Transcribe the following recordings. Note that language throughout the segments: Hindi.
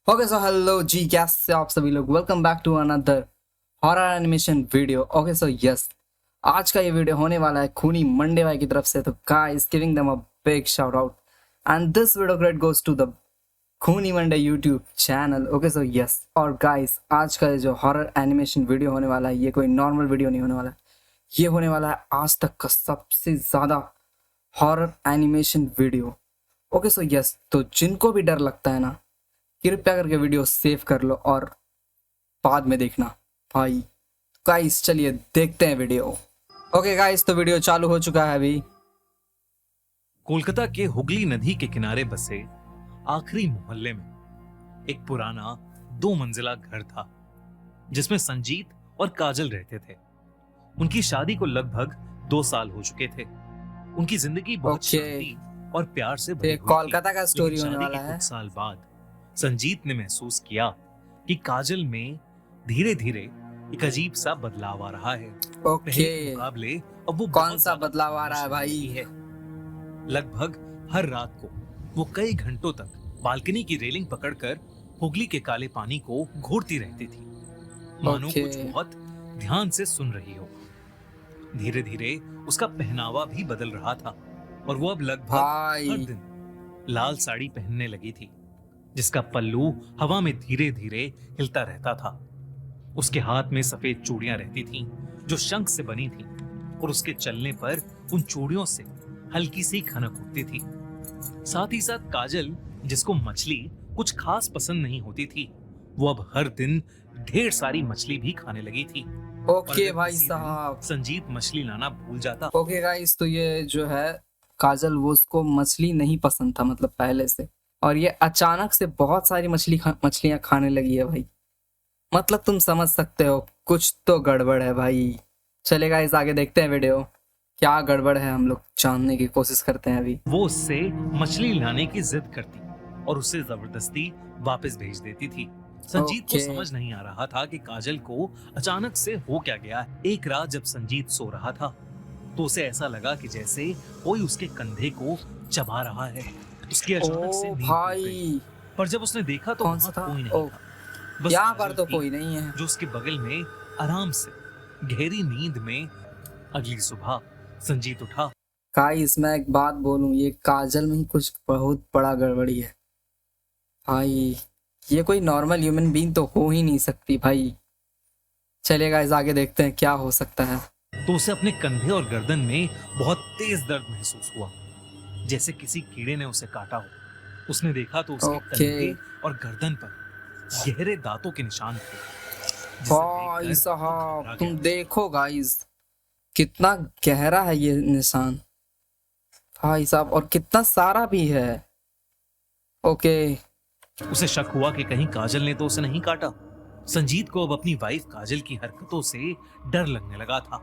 ओके सो हेलो जी, कैसे आप सभी लोग। Welcome back to another horror animation video. Okay so yes, आज का ये वीडियो होने वाला है खूनी मंडे भाई की तरफ से। तो guys, giving them a big shout out and this video grade goes to the Khooni Monday YouTube channel. Okay so yes, और गाइस आज का जो हॉरर एनिमेशन वीडियो होने वाला है, ये कोई नॉर्मल वीडियो नहीं होने वाला है। ये होने वाला है आज तक का सबसे ज़्यादा horror animation video. Okay so yes, तो जिनको भी डर लगता है ना, कृपया करके वीडियो सेव कर लो और बाद में देखना भाई। गाइस चलिए देखते हैं वीडियो। ओके गाइस, तो वीडियो चालू हो चुका है अभी। कोलकाता के हुगली नदी के किनारे बसे आखिरी मोहल्ले में एक पुराना 2 मंजिला घर था जिसमें संजीत और काजल रहते थे। उनकी शादी को लगभग 2 साल हो चुके थे। उनकी जिंदगी बहुत ओके। शांति और प्यार से भरी ये हुई कोलकाता थी। का स्टोरी लेकिन होने शादी वाला के है। कुछ साल बाद संजीत ने महसूस किया कि काजल में धीरे धीरे एक अजीब सा बदलाव आ रहा है। पहले ओके, के मुकाबले अब वो कौन बहुत सा ज्यादा बदलाव आ रहा है खामोश रहती भाई? है। लगभग हर रात को वो कई घंटों तक बालकनी की रेलिंग पकड़कर हुगली के काले पानी को घूरती रहती थी, मानो ओके। कुछ बहुत ध्यान से सुन रही हो। धीरे धीरे उसका पहनावा भी बदल रहा था और वो अब लगभग हर भाई दिन लाल साड़ी पहनने लगी थी, जिसका पल्लू हवा में धीरे धीरे हिलता रहता था। उसके हाथ में सफेद चूड़ियां रहती थीं, जो शंख से बनी थीं, और उसके चलने पर उन चूड़ियों से हल्की सी खनक उठती थी। साथ ही साथ काजल, जिसको मछली कुछ खास पसंद नहीं होती थी, वो अब हर दिन ढेर सारी मछली भी खाने लगी थी। और ओके अगर भाई किसी दिन साहब। संजीत मछली लाना भूल जाता ओके गाइस, तो ये जो है काजल, वो उसको मछली नहीं पसंद था मतलब पहले से, और ये अचानक से बहुत सारी मछलियां खाने लगी है भाई। मतलब तुम समझ सकते हो कुछ तो गड़बड़ है भाई। चलेगा, इस आगे देखते हैं वीडियो, क्या गड़बड़ है हम लोग जानने की कोशिश करते हैं अभी। वो उससे मछली लाने की जिद करती और उसे जबरदस्ती वापस भेज देती थी। संजीत को ओके। समझ नहीं आ रहा था कि काजल को अचानक से हो क्या गया है। एक रात जब संजीत सो रहा था तो उसे ऐसा लगा कि जैसे कोई उसके कंधे को चबा रहा है। उसकी अचानक से ओ नींद टूट गई, भाई, पर जब उसने देखा तो कौन वहां सा था? कोई नहीं ओ, था। बस यहाँ पर काजल तो थी, कोई नहीं है। जो उसके बगल में आराम से गहरी नींद में। अगली सुबह संजीत उठा। गाइस, मैं एक बात बोलूं, ये काजल में ही कुछ बहुत बड़ा गड़बड़ी है भाई। ये कोई नॉर्मल ह्यूमन बीइंग तो हो ही नहीं सकती भाई। चलेगा, इस आगे देखते हैं क्या हो सकता है। तो उसे अपने कंधे और गर्दन में बहुत तेज दर्द महसूस हुआ, जैसे किसी कीड़े ने उसे काटा हो। उसने देखा तो उसके ओके कंधे और गर्दन पर गहरे दांतों के निशान थे, जिसे भाई देखकर वो साहब, घबरा तुम गया। देखो गाइस, कितना गहरा है ये निशान भाई साहब, और कितना सारा भी है। ओके। उसे शक हुआ कि कहीं काजल ने तो उसे नहीं काटा। संजीत को अब अपनी वाइफ काजल की हरकतों से डर लगने लगा था।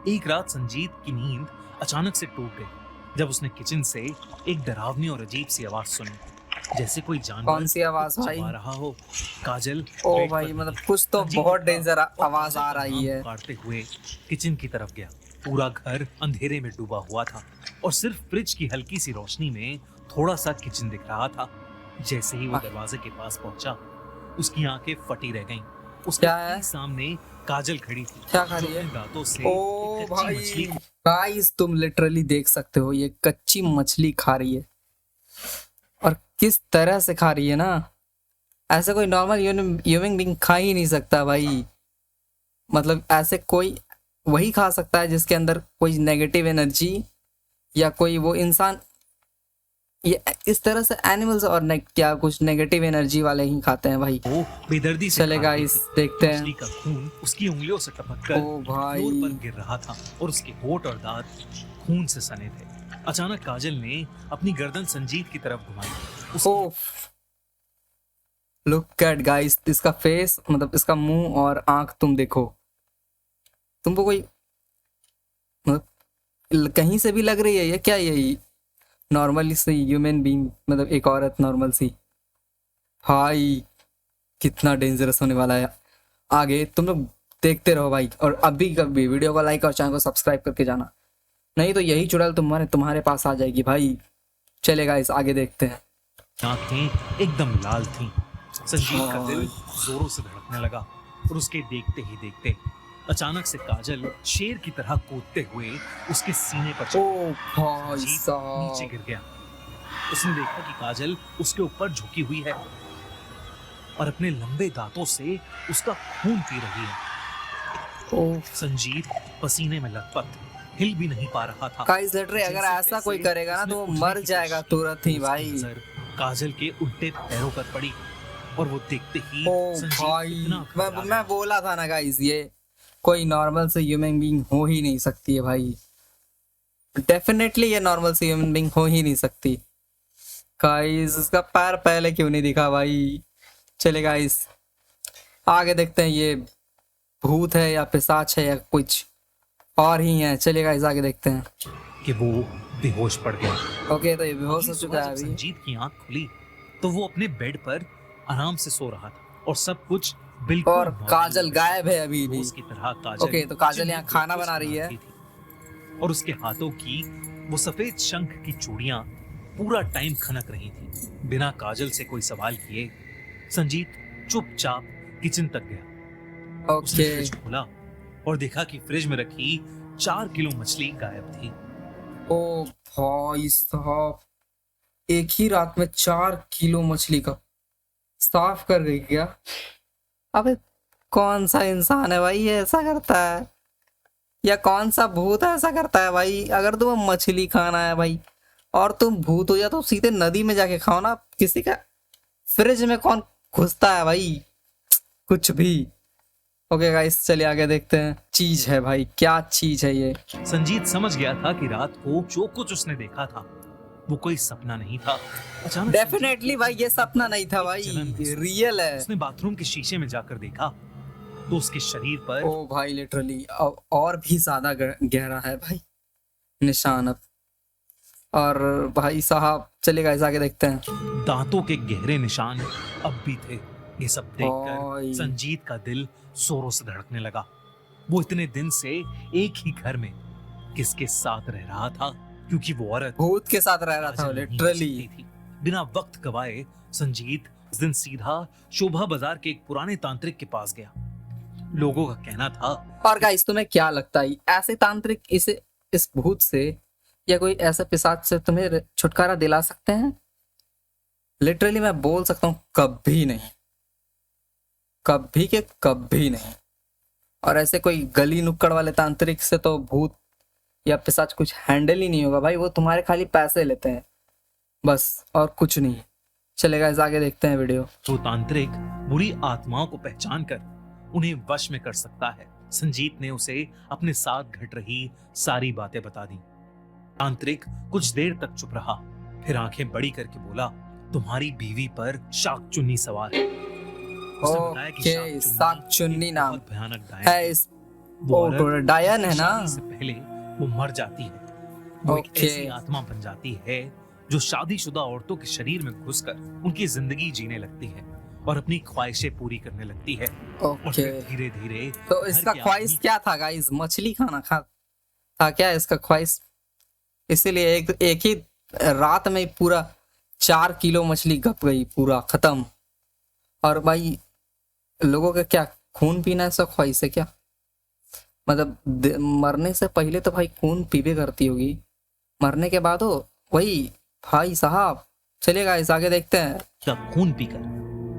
एक रात संजीत की नींद अचानक से टूट गई जब उसने किचन से एक डरावनी और अजीब सी आवाज सुनी, जैसे कोई जानवर कौन सी आवाज कुछ भाई? चबा रहा हो। काजल ओ बेड भाई, पर मतलब नहीं, कुछ तो संजीत बहुत उठा डेंजर और आवाज काजल आ का रही नाम है। पुकारते हुए किचन की तरफ गया। पूरा घर अंधेरे में डूबा हुआ था और सिर्फ फ्रिज की हल्की सी रोशनी में थोड़ा सा किचन दिख रहा था। जैसे ही वो दरवाजे के पास पहुंचा, उसकी आंखें फटी रह गईं। उसके क्या है? ठीक सामने काजल खड़ी थी, क्या खा जो रही है? अपने दांतों से ओ एक कच्ची भाई, मछली को गाइस तुम लिटरली देख सकते हो, ये कच्ची मछली खा रही है, और किस तरह से खा रही है ना। ऐसे कोई नॉर्मल ह्यूमन बीइंग खा ही नहीं सकता भाई। मतलब ऐसे कोई वही खा सकता है जिसके अंदर कोई नेगेटिव एनर्जी, या कोई वो इंसान, ये इस तरह से एनिमल्स और क्या कुछ नेगेटिव एनर्जी वाले ही खाते हैं भाई। बेदर्दी से खा चलेगा, रही इस थी। देखते हैं। मछली का खून उसकी उंगलियों से टपककर ओ भाई, फ्लोर पर गिर रहा था और उसके होंठ और दांत खून से सने थे। अचानक काजल ने अपनी गर्दन संजीत की तरफ घुमाई। उसकी ओ लुक एट गाइस, इसका फेस, मतलब इसका मुंह और आंख तुम देखो। तुमको कोई मतलब कहीं से भी लग रही है ये क्या? यही नॉर्मली सी ह्यूमन बीइंग, मतलब एक औरत नॉर्मल सी। भाई कितना डेंजरस होने वाला है। आगे तुम लोग देखते रहो भाई, और अभी कभी वीडियो को लाइक और चैनल को सब्सक्राइब करके जाना, नहीं तो यही चुड़ैल तुम्हारे पास आ जाएगी भाई। चलेगा, इस आगे देखते हैं। आंखें एकदम लाल थीं। संजीत का दिल जोरों से धड़कने लगा और उसके देखते ही देखते अचानक से काजल शेर की तरह कूदते हुए उसके सीने पर चढ़ ओ भाई संजीत नीचे साहब, गिर गया। उसने देखा कि काजल उसके ऊपर झुकी हुई है और अपने लंबे दांतों से उसका खून पी रही है। ओ संजीत पसीने में लथपथ हिल भी नहीं पा रहा था। गाइस लिटरली अगर जैसे ऐसा कोई तैसे करेगा ना उसने तो वो उठने मर की जाएगा कोशिश की, तुरंत ही उसकी भाई। नजर काजल के उल्टे पैरों पर पड़ी और वो देखते ही ओ संजीत भाई, इतना घबरा मैं गया। बोला था ना गाइस, ये कोई नॉर्मल से ह्यूमन बीइंग हो ही नहीं सकती है भाई। डेफिनेटली ये नॉर्मल से ह्यूमन बीइंग हो ही नहीं सकती। गाइस उसका पैर पहले क्यों नहीं दिखा भाई। चले गाइस आगे देखते हैं, ये भूत है या पिशाच है या कुछ और ही है। चलिए गाइस आगे देखते हैं। कि वो बेहोश पड़ गया। ओके तो ये बेहोश अगली हो सुबह चुका है जब अभी। संजीत की आंख खुली तो वो अपने बेड पर आराम से सो रहा था और सब कुछ बिल्कुल और नॉर्मल काजल था। गायब है अभी भी। रोज की तरह काजल ओके, तो काजल किचन यहाँ में खाना ब्रेकफास्ट बना रही है। बनाती थी और उसके हाथों की वो सफेद शंख की चूड़ियां पूरा टाइम खनक रही थी। बिना काजल से कोई सवाल किए संजीत चुपचाप किचन तक गया। उसने ओके फ्रिज खोला और देखा कि फ्रिज में रखी 4 किलो मछली गायब थी। ओ भाई साहब, एक ही रात में 4 किलो मछली का साफ कर गई क्या? अबे कौन सा इंसान है भाई ये ऐसा करता है, या कौन सा भूत ऐसा करता है भाई? अगर तुम्हें मछली खाना है भाई और तुम भूत हो जा तो सीधे नदी में जाके खाओ ना। किसी का फ्रिज में कौन घुसता है भाई, कुछ भी। ओके गाइस चलिए आगे देखते हैं। चीज है भाई, क्या चीज है ये? संजीत समझ गया था कि रात को जो कुछ उसने देखा था वो कोई सपना नहीं था। अचानक डेफिनेटली भाई ये सपना नहीं था भाई, जलन महसूस रियल है। उसने बाथरूम के शीशे में जाकर देखा तो उसके शरीर पर ओ भाई लिटरली और भी ज्यादा गहरा है भाई निशान अब। और भाई साहब चलिए गाइस आगे देखते हैं। दांतों के गहरे निशान अब भी थे। ये सब देखकर ओए। संजीत का दिल जोरों से धड़कने लगा। वो इतने दिन से एक ही घर में किसके साथ रह रहा था, क्योंकि वो औरत भूत के साथ रह रहा था काजल नहीं हो लिटरली। सकती थी। बिना वक्त गवाए संजीत उस दिन सीधा शोभा बाजार के एक पुराने तांत्रिक के पास गया। लोगों का कहना था और गाइस तुम्हें क्या लगता है ऐसे तांत्रिक इस भूत से या कोई ऐसा पिशाच से तुम्हें छुटकारा दिला सकते हैं? लिटरली मैं बोल सकता हूँ कभी नहीं, कभी के कभी नहीं। और ऐसे कोई गली नुक्कड़ वाले तांत्रिक से तो भूत या पिशाच कुछ हैंडल ही नहीं होगा भाई। वो तुम्हारे खाली पैसे लेते हैं बस, और कुछ नहीं। चलेगा इस आगे देखते हैं वीडियो। वो तांत्रिक बुरी आत्माओं को पहचान कर उन्हें वश में कर सकता है। संजीत ने उसे अपने साथ घट रही सारी बातें बता दी। तांत्रिक कुछ देर तक चुप रहा, फिर आंखें बड़ी करके बोला, तुम्हारी बीवी पर शाक चुन्नी सवार है। उसने बताया कि ओके, शाक चुन्नी एक नाम बहुत भयानक डायन है इस। वो औरत डायन है ना? शादी से पहले वो मर जाती है। वो एक ओके। ऐसी आत्मा बन जाती है जो शादीशुदा औरतों के शरीर में घुसकर उनकी जिंदगी जीने लगती है और अपनी ख्वाहिशें पूरी करने लगती है। और ओके फिर धीरे धीरे तो इसका ख्वाहिश क्या था गाइस? मछली खाना था क्या इसका ख्वाहिश? इसीलिए एक ही रात में पूरा 4 किलो मछली गप गई, पूरा खत्म। और भाई लोगों का क्या खून पीना ऐसा ख्वाहिश है क्या? मतलब मरने से पहले तो भाई खून पीबे करती होगी, मरने के बाद हो वही भाई साहब। चलिएगा इस आगे देखते हैं। का खून पीकर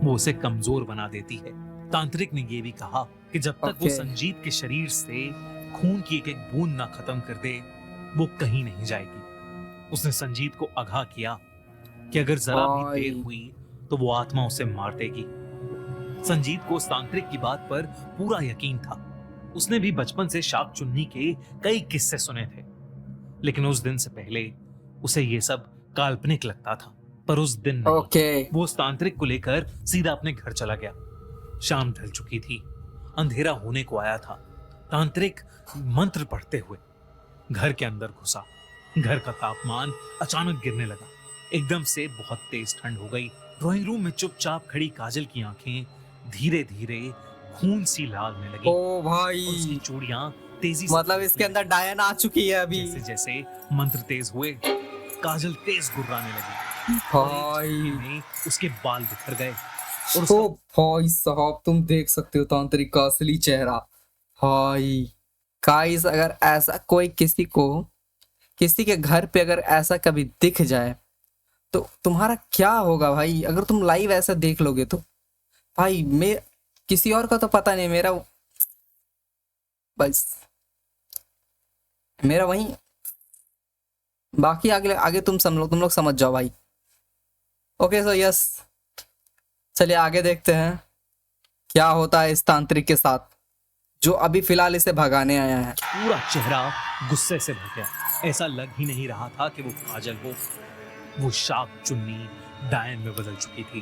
वो उसे कमजोर बना देती है। तांत्रिक ने ये भी कहा कि जब तक वो ओके। संजीत के शरीर से खून की एक एक बूंद ना खत्म कर दे वो कहीं नहीं जाएगी। उसने संजीत को आगाह किया कि अगर जरा भी भाई। देर हुई तो वो आत्मा उसे मार देगी। संजीत को उस तांत्रिक की बात पर पूरा यकीन था। उसने भी बचपन से शाक चुन्नी के कई किस्से सुने थे, लेकिन उस दिन से पहले उसे ये सब काल्पनिक लगता था। पर उस दिन नहीं। ओके वो उस तांत्रिक को लेकर सीधा अपने घर चला गया। शाम ढल चुकी थी, अंधेरा होने को आया था। तांत्रिक मंत्र पढ़ते हुए घर के अंदर घुसा। घर का तापमान अचानक गिरने लगा। एकदम से बहुत तेज ठंड हो गई। ड्राइंग रूम में चुपचाप खड़ी काजल की आंखें धीरे धीरे खून सी लाल होने लगी। ओ और उसकी भाई, चूड़ियां तेजी से मतलब इसके अंदर डायन आ चुकी है अभी। जैसे जैसे मंत्र तेज हुए काजल तेज गुर्राने लगी। भाई में उसके बाल बिखर गए। और ओ भाई साहब, तुम देख सकते हो तांत्रिक का असली चेहरा। भाई गाइस, अगर ऐसा कोई किसी के घर पे अगर ऐसा कभी दिख जाए तो तुम्हारा क्या होगा भाई? अगर तुम लाइव ऐसा देख लोगे तो भाई, मैं किसी और का तो पता नहीं, बस मेरा वही। बाकी आगे आगे तुम लोग समझ जाओ भाई। ओके सो यस, चलिए आगे देखते हैं क्या होता है इस तांत्रिक के साथ जो अभी फिलहाल इसे भगाने आया है। पूरा चेहरा गुस्से से भर गया। ऐसा लग ही नहीं रहा था कि वो काजल हो। वो शाक चुन्नी डायन में बदल चुकी थी।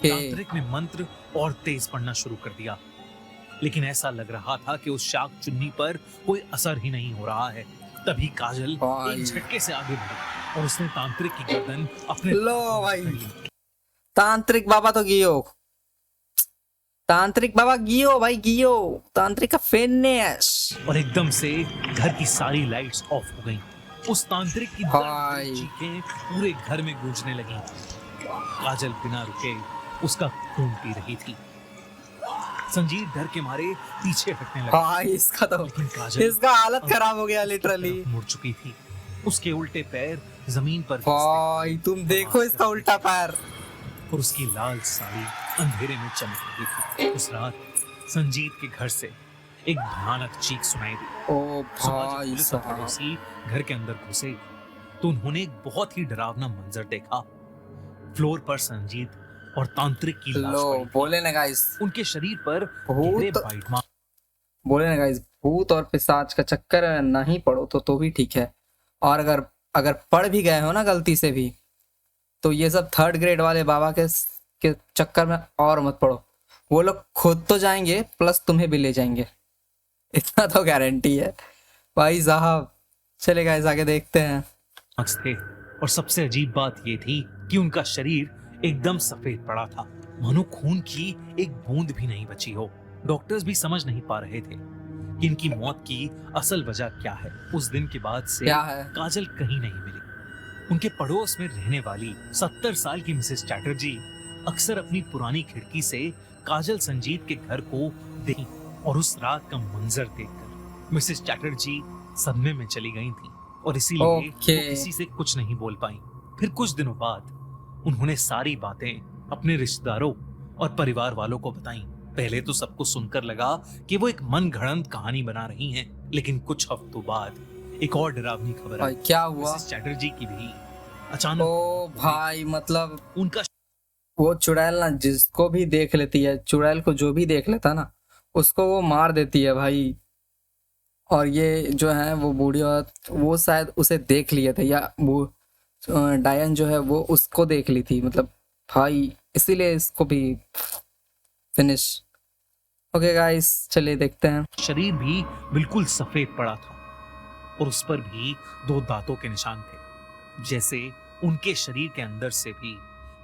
तांत्रिक ने मंत्र और तेज पढ़ना शुरू कर दिया, लेकिन ऐसा लग रहा था कि उस शाक चुन्नी पर कोई असर ही नहीं हो रहा है। तभी काजल एक झटके से आगे बढ़ी और उसने तांत्रिक की गर्दन अपने लो भाई, तांत्रिक बाबा तो गियो, तांत्रिक बाबा गियो भाई, गियो तांत्रिक का फिनिश। और एकदम से घर की सारी लाइट्स ऑफ हो गईं। उस तांत्रिक की दर्द चीखें पूरे घर में गूंजने लगी। काजल बिना रुके उसका खून पी रही थी। संजीव डर के मारे पीछे हटने लगा। भाई इसका हालत खराब हो गया लिटरली। मुड़ चुकी थी। उसके उल्टे पैर जमीन पर भाई तुम देखो इसका उल्टा पैर। और उसकी लाल साड़ी अंधेरे में चमक रही थी। उस रात संजीत के घर से एक भयानक चीख सुनाई दी। ओ भाई साहब, पड़ोसी घर के अंदर घुसे तो उन्होंने एक बहुत ही डरावना मंजर देखा। फ्लोर पर संजीत और तांत्रिक की लाश पड़ी। बोले ना गाइस, उनके शरीर पर गहरे बाइट मार्क। बोले ना गाइस, भूत और पिशाच का चक्कर नहीं पड़ो तो भी ठीक है, और अगर पढ़ भी गए हो ना गलती से भी, तो ये सब 3rd ग्रेड वाले बाबा के चक्कर में और मत पड़ो। वो लोग खुद तो जाएंगे प्लस तुम्हें भी ले जाएंगे, इतना तो गारंटी है भाई साहब। चले गाइस आगे देखते हैं। थे। और सबसे अजीब बात ये थी कि उनका शरीर एकदम सफेद पड़ा था, मानो खून की एक बूंद भी नहीं बची हो। डॉक्टर्स भी समझ नहीं पा रहे थे कि इनकी मौत की असल वजह क्या है। उस दिन के बाद से काजल कहीं नहीं मिली। उनके पड़ोस में रहने वाली 70 साल की मिसेस चैटर्जी अक्सर अपनी पुरानी खिड़की से काजल संजीत के घर को देखी, और उस रात का मंजर देखकर मिसेस चैटर्जी सदमे में चली गई थी और इसीलिए वो किसी से कुछ नहीं बोल पाई। फिर कुछ दिनों बाद उन्होंने सारी बातें अपने रिश्तेदारों और परिवार वालों को बताई। पहले तो सबको सुनकर लगा कि वो एक मनगढ़ंत कहानी बना रही हैं, लेकिन कुछ हफ्तों बाद एक और डरावनी खबर आई। क्या हुआ? मिसेस चैटर्जी की भी अचानक ओ भाई, मतलब उनका वो चुड़ैल ना जिसको भी देख लेती है, चुड़ैल को जो भी देख लेता ना उसको वो मार देती है भाई। और ये जो है वो बूढ़ी औरत, वो शायद उसे देख लिए थे, या वो डायन जो है वो उसको देख ली थी, मतलब भाई इसीलिए इसको भी फिनिश। ओके गाइस, चलिए देखते हैं। शरीर भी बिल्कुल सफेद पड़ा था और उस पर भी 2 दांतों के निशान थे, जैसे उनके शरीर के अंदर से भी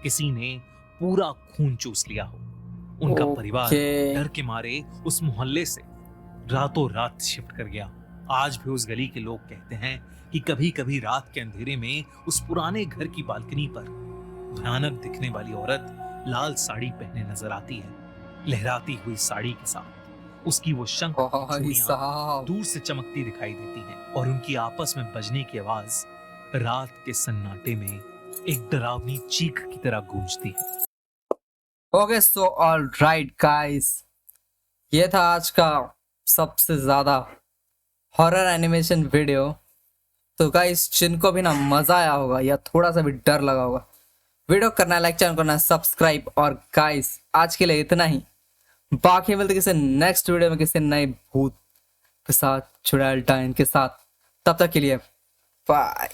किसी ने पूरा खून चूस लिया हो। उनका परिवार डर के मारे उस मोहल्ले से रातों रात शिफ्ट कर गया। आज भी उस गली के लोग कहते हैं कि कभी कभी रात के अंधेरे में उस पुराने घर की बालकनी पर भयानक दिखने वाली औरत लाल साड़ी पहने नजर आती है। लहराती हुई साड़ी के साथ उसकी वो शंख चूड़ियां दूर से चमकती दिखाई देती हैं, और उनकी आपस में बजने की आवाज रात के सन्नाटे में एक डरावनी चीख की तरह गूंजती है। Okay so all right guys, ये था आज का सबसे ज्यादा हॉरर एनिमेशन वीडियो। तो गाइस, जिनको भी ना मजा आया होगा या थोड़ा सा भी डर लगा होगा, वीडियो करना लाइक, चैनल करना सब्सक्राइब। और गाइस आज के लिए इतना ही, बाकी मिलते किसी नेक्स्ट वीडियो में किसी नए भूत के साथ, चुड़ैल डायन के साथ। तब तक के लिए बाय।